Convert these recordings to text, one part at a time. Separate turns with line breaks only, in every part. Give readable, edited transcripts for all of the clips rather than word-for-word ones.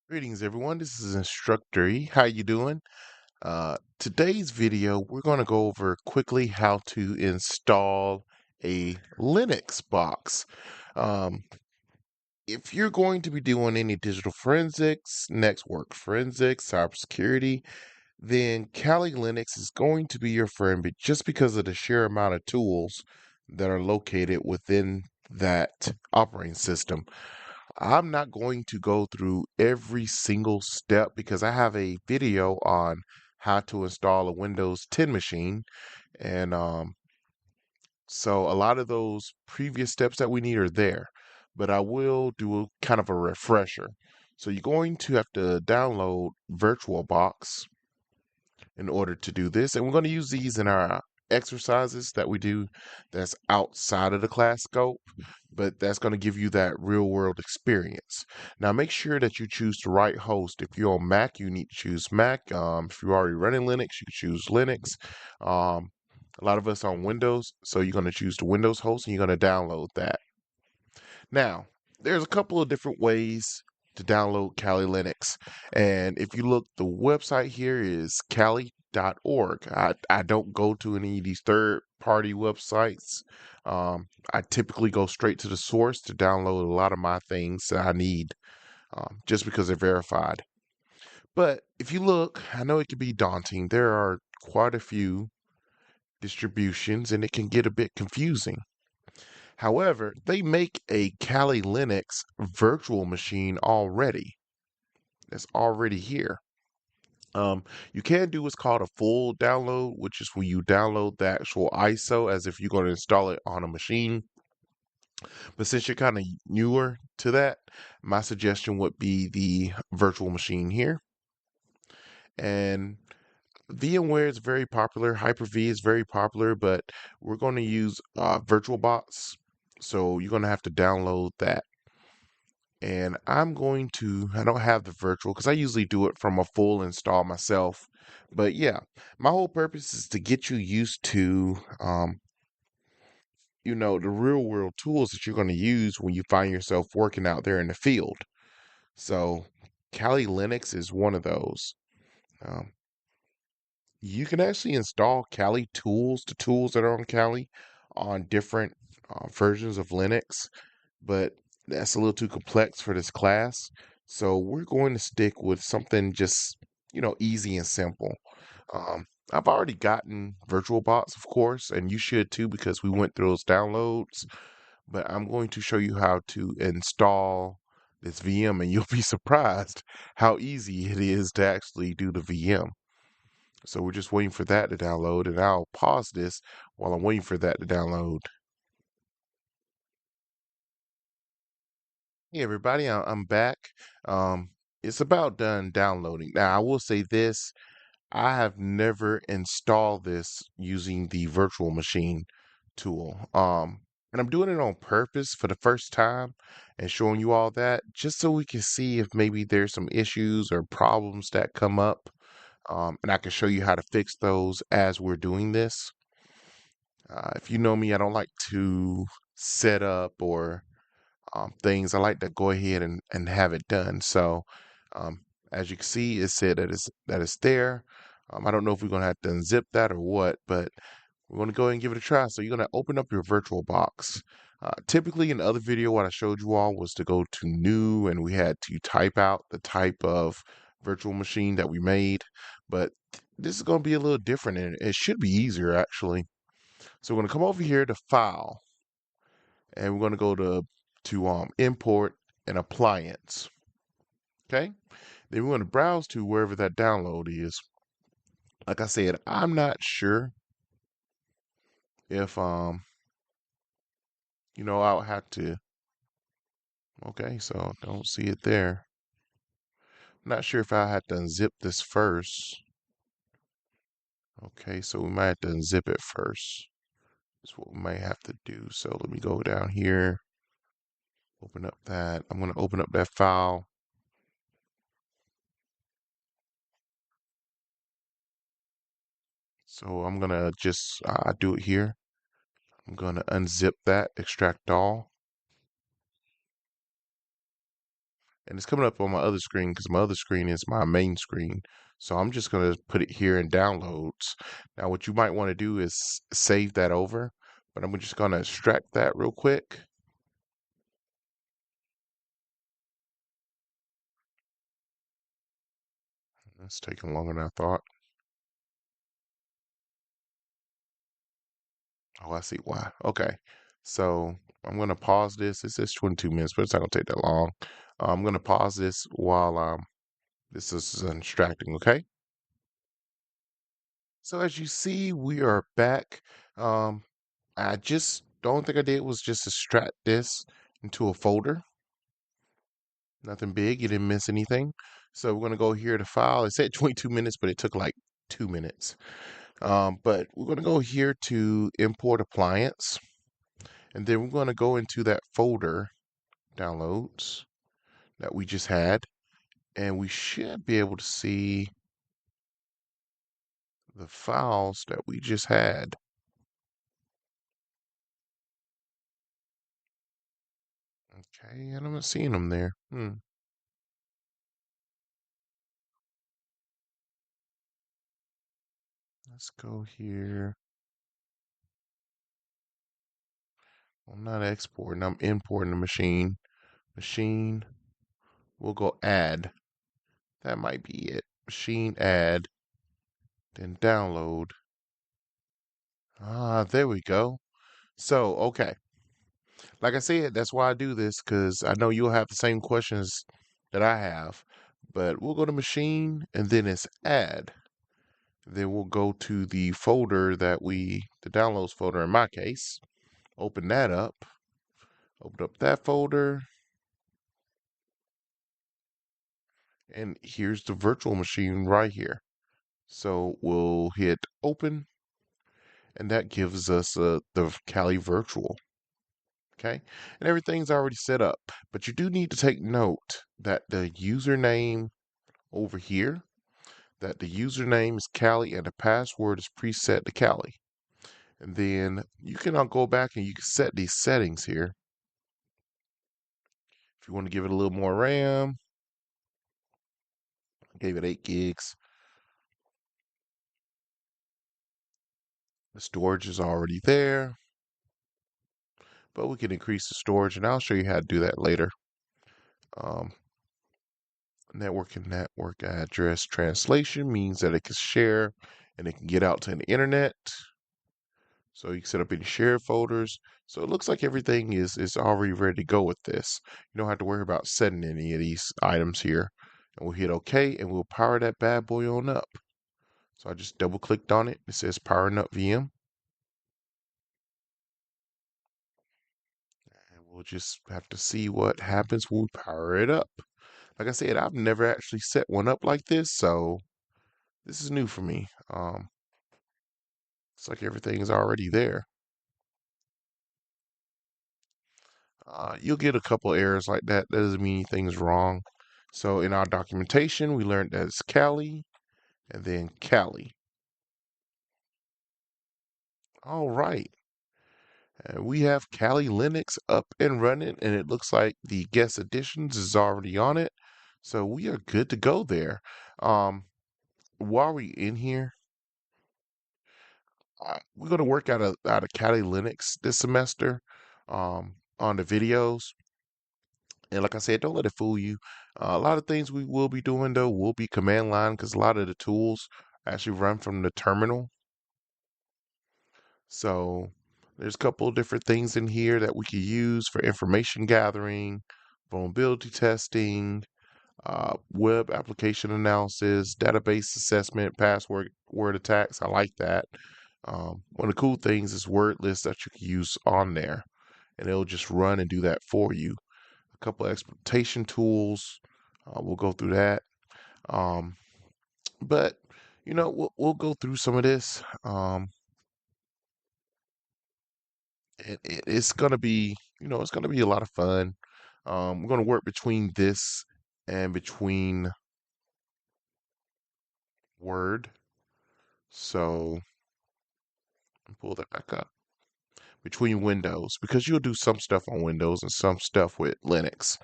Greetings, everyone. This is Instructor E. How you doing? Today's video, we're going to go over quickly how to install a Linux box. Um, if you're going to be doing any digital forensics, network forensics, cybersecurity, then Kali Linux is going to be your friend, but just because of the sheer amount of tools that are located within that operating system. I'm not going to go through every single step because I have a video on how to install a Windows 10 machine. And so a lot of those previous steps that we need are there, but I will do a kind of a refresher. So you're going to have to download VirtualBox in order to do this. And we're going to use these in our exercises that we do that's outside of the class scope, but that's going to give you that real world experience. Now, make sure that you choose the right host. If you're on Mac, you need to choose Mac. If you're already running Linux, you can choose Linux. Um, a lot of us on Windows, so you're going to choose the Windows host and you're going to download that. Now, there's a couple of different ways to download Kali Linux. And if you look, the website here is kali.org. I don't go to any of these third party websites. I typically go straight to the source to download a lot of my things that I need just because they're verified. But if you look, I know it can be daunting. There are quite a few distributions and it can get a bit confusing. However, they make a Kali Linux virtual machine already. That's already here. You can do what's called a full download, which is when you download the actual ISO as if you're going to install it on a machine. But since you're kind of newer to that, my suggestion would be the virtual machine here. And VMware is very popular. Hyper-V is very popular, but we're going to use VirtualBox. So you're going to have to download that. And I don't have the virtual because I usually do it from a full install myself. But yeah, my whole purpose is to get you used to, the real world tools that you're going to use when you find yourself working out there in the field. So Kali Linux is one of those. Um, you can actually install Kali tools, the tools that are on Kali, on different versions of Linux, but that's a little too complex for this class. So we're going to stick with something just, easy and simple. I've already gotten VirtualBox, of course, and you should too because we went through those downloads. But I'm going to show you how to install this VM, and you'll be surprised how easy it is to actually do the VM. So we're just waiting for that to download, and I'll pause this while I'm waiting for that to download. Hey everybody, I'm back. It's about done downloading. Now I will say this, I have never installed this using the virtual machine tool. And I'm doing it on purpose for the first time and showing you all that just so we can see if maybe there's some issues or problems that come up. And I can show you how to fix those as we're doing this. If you know me, I don't like to set up or things. I like to go ahead and have it done. So um, as you can see, it said that it's there. I don't know if we're gonna have to unzip that or what, but we're gonna go ahead and give it a try. So you're gonna open up your virtual box. Typically in the other video, what I showed you all was to go to new and we had to type out the type of virtual machine that we made, but this is gonna be a little different and it should be easier actually. So we're gonna come over here to file and we're gonna go to import an appliance. Okay. Then we're going to browse to wherever that download is. Like I said, I'm not sure if I'll have to. Okay, so don't see it there. I'm not sure if I had to unzip this first. Okay, so we might have to unzip it first. That's what we might have to do. So let me go down here, open up that. I'm going to open up that file. So I'm going to just do it here. I'm going to unzip that, extract all. and it's coming up on my other screen because my other screen is my main screen. So I'm just going to put it here in downloads. Now, what you might want to do is save that over, but I'm just going to extract that real quick. It's taking longer than I thought. Oh, I see why. Okay. So I'm going to pause this. It says 22 minutes, but it's not going to take that long. I'm going to pause this while this is extracting, okay? So as you see, we are back. Um, the only thing I did was just extract this into a folder. Nothing big, you didn't miss anything. So we're gonna go here to file. It said 22 minutes, but it took like 2 minutes. But we're gonna go here to import appliance, and then we're gonna go into that folder, downloads, that we just had, and we should be able to see the files that we just had. Okay, and I'm not seeing them there. Let's go here. I'm not exporting, I'm importing the machine. Machine, we'll go add. That might be it. Machine add, then download. Ah, there we go. So, okay. Like I said, that's why I do this, because I know you'll have the same questions that I have. But we'll go to machine and then it's add. Then we'll go to the folder the downloads folder in my case. Open that up. Open up that folder. And here's the virtual machine right here. So we'll hit open, and that gives us the Kali Virtual. Okay, and everything's already set up. But you do need to take note that the username over here, that the username is Kali and the password is preset to Kali. And then you can go back and you can set these settings here. If you want to give it a little more RAM, I gave it 8 gigs. The storage is already there, but we can increase the storage, and I'll show you how to do that later. Um, network and network address translation means that it can share and it can get out to the internet. So you can set up any shared folders. So it looks like everything is already ready to go with this. You don't have to worry about setting any of these items here. And we'll hit OK and we'll power that bad boy on up. So I just double clicked on it. It says powering up VM. And we'll just have to see what happens when we power it up. Like I said, I've never actually set one up like this, so this is new for me. It's like everything's already there. You'll get a couple errors like that. That doesn't mean anything's wrong. So in our documentation, we learned that it's Kali and then Kali. All right. And we have Kali Linux up and running, and it looks like the guest additions is already on it. So we are good to go there. While we in here, we're going to work out of Kali Linux this semester on the videos. And like I said, don't let it fool you. A lot of things we will be doing though will be command line because a lot of the tools actually run from the terminal. So there's a couple of different things in here that we could use for information gathering, vulnerability testing, web application analysis, database assessment, password word attacks. I like that. One of the cool things is word lists that you can use on there, and it'll just run and do that for you. A couple of exploitation tools. We'll go through that. Um, but we'll go through some of this. It's gonna be it's gonna be a lot of fun. We're gonna work between this and between Word. So pull that back up between Windows because you'll do some stuff on Windows and some stuff with Linux.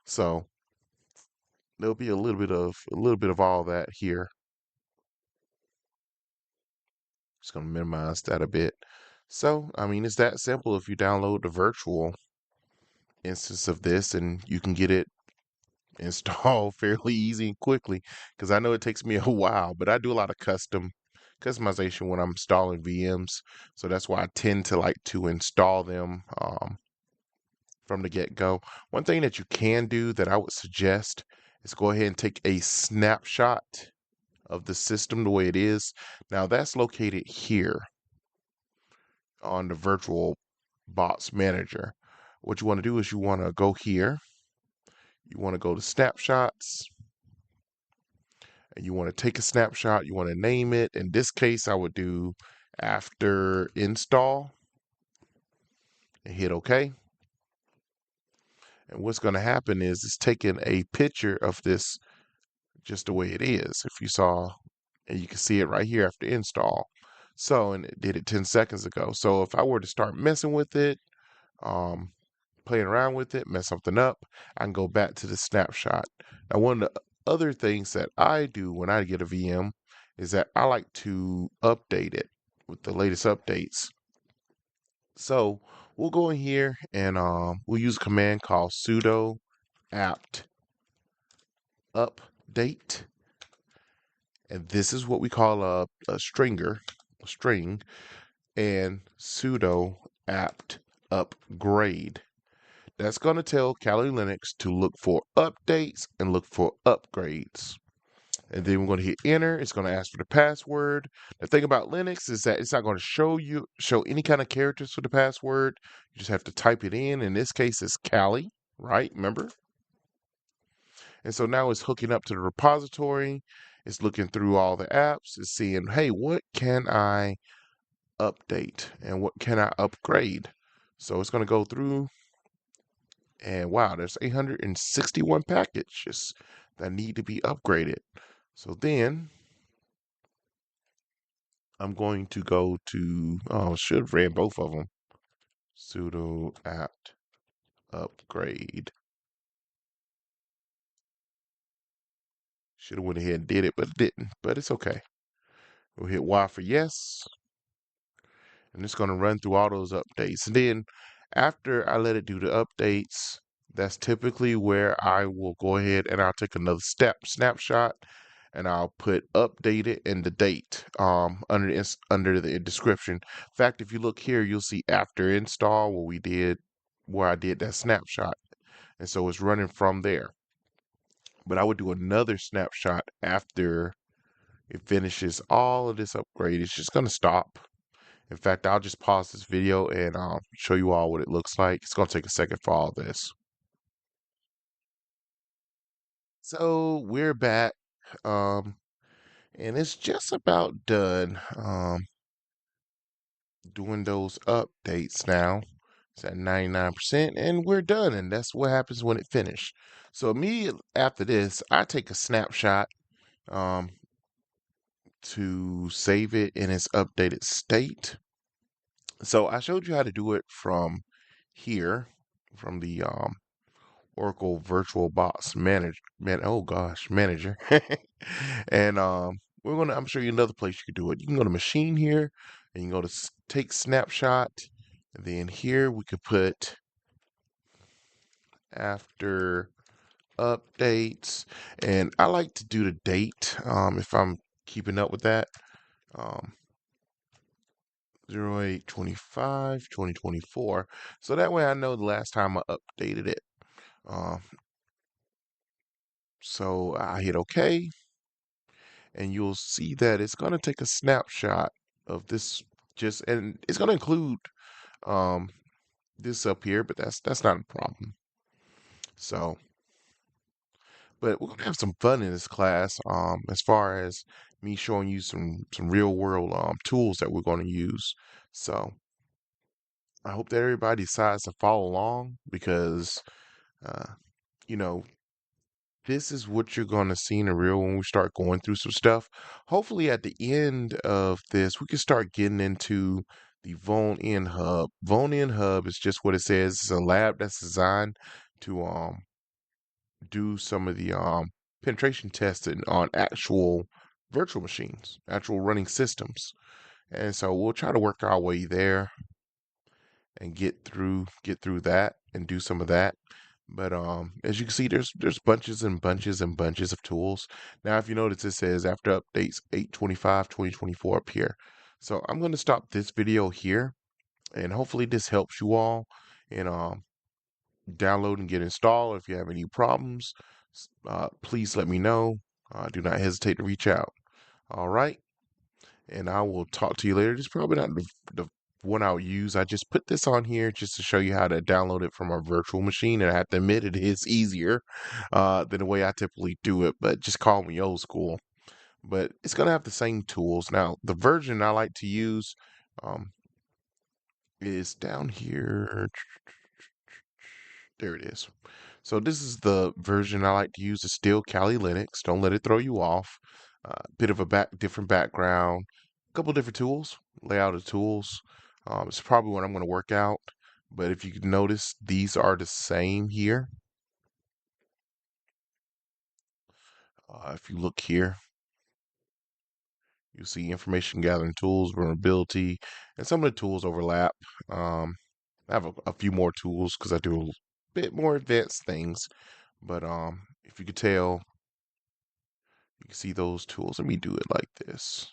So there'll be a little bit of all that here. Just gonna minimize that a bit. So, I mean, it's that simple. If you download the virtual instance of this, and you can get it installed fairly easy and quickly, because I know it takes me a while, but I do a lot of customization when I'm installing VMs. So that's why I tend to like to install them from the get-go. One thing that you can do that I would suggest is go ahead and take a snapshot of the system the way it is. Now that's located here on the virtual box manager. What you want to do is you want to go here, you want to go to snapshots, and you want to take a snapshot, you want to name it. In this case, I would do after install and hit OK. And what's going to happen is it's taking a picture of this just the way it is. If you saw, and you can see it right here after install. So, and it did it 10 seconds ago. So if I were to start messing with it, um, playing around with it, mess something up, I can go back to the snapshot. Now, one of the other things that I do when I get a VM is that I like to update it with the latest updates. So we'll go in here and we'll use a command called sudo apt update. And this is what we call a string, and sudo apt upgrade. That's going to tell Kali Linux to look for updates and look for upgrades. And then we're going to hit enter. It's going to ask for the password. The thing about Linux is that it's not going to show any kind of characters for the password. You just have to type it in. In this case, it's Kali, right? Remember? And so now it's hooking up to the repository. It's looking through all the apps. It's seeing, hey, what can I update and what can I upgrade? So it's going to go through, and wow, there's 861 packages that need to be upgraded. So then I'm going to go to, should have ran both of them. Sudo apt upgrade. Should have went ahead and did it, but it didn't. But it's okay. We'll hit Y for yes. And it's going to run through all those updates. And then after I let it do the updates, that's typically where I will go ahead and I'll take another snapshot, and I'll put updated and the date under the description. In fact, if you look here, you'll see after install where I did that snapshot. And so it's running from there. But I would do another snapshot after it finishes all of this upgrade. It's just going to stop. In fact, I'll just pause this video and show you all what it looks like. It's going to take a second for all this. So we're back, and it's just about done doing those updates now. It's at 99%, and we're done, and that's what happens when it finishes. So immediately after this, I take a snapshot um, to save it in its updated state. So I showed you how to do it from here, from the Oracle VirtualBox Manager. And I'm showing you another place you can do it. You can go to Machine here, and you can go to Take Snapshot, and then here we could put after updates, and I like to do the date if I'm keeping up with that. 08/25, 2024. So that way I know the last time I updated it. Um, so I hit OK, and you'll see that it's going to take a snapshot of this and it's going to include um, this up here, but that's not a problem. So, but we're going to have some fun in this class as far as me showing you some real world tools that we're going to use. So I hope that everybody decides to follow along, because uh, you know, this is what you're going to see in the real when we start going through some stuff. Hopefully, at the end of this, we can start getting into the Von-N Hub. Von-N Hub is just what it says. It's a lab that's designed to do some of the penetration tested on actual virtual machines, actual running systems. And so we'll try to work our way there and get through that and do some of that. But as you can see, there's bunches and bunches and bunches of tools. Now, if you notice, it says after updates 8/25/2024 up here. So I'm going to stop this video here, and hopefully this helps you all in download and get installed. If you have any problems, please let me know. Do not hesitate to reach out. All right, and I will talk to you later. This is probably not the one I'll use. I just put this on here just to show you how to download it from a virtual machine, and I have to admit it is easier than the way I typically do it, but just call me old school. But it's going to have the same tools. Now, the version I like to use um, is down here. There it is. So this is the version I like to use. Is still Kali Linux. Don't let it throw you off. Bit of a different background, a couple different tools, layout of tools. It's probably what I'm going to work out. But if you can notice, these are the same here. If you look here, you see information gathering tools, vulnerability, and some of the tools overlap. I have a few more tools because I do a bit more advanced things. But if you could tell, you can see those tools. Let me do it like this.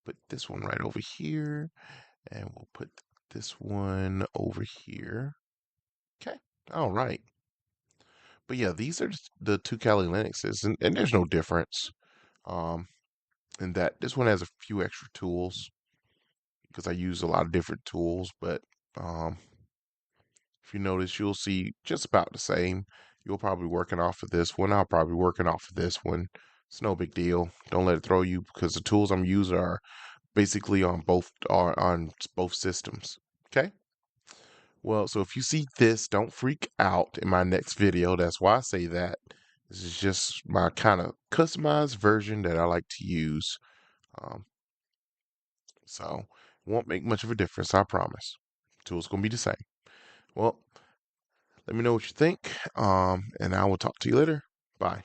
Put this one right over here, and we'll put this one over here. Okay, all right. But yeah, these are the two Kali Linuxes, and there's no difference in that this one has a few extra tools because I use a lot of different tools. But if you notice, you'll see just about the same. You'll probably working off of this one. I'll probably working off of this one. It's no big deal. Don't let it throw you because the tools I'm using are basically on both systems. Okay. Well, so if you see this, don't freak out in my next video. That's why I say that. This is just my kind of customized version that I like to use. Um, so it won't make much of a difference, I promise. Tool's gonna be the same. Well, let me know what you think. And I will talk to you later. Bye.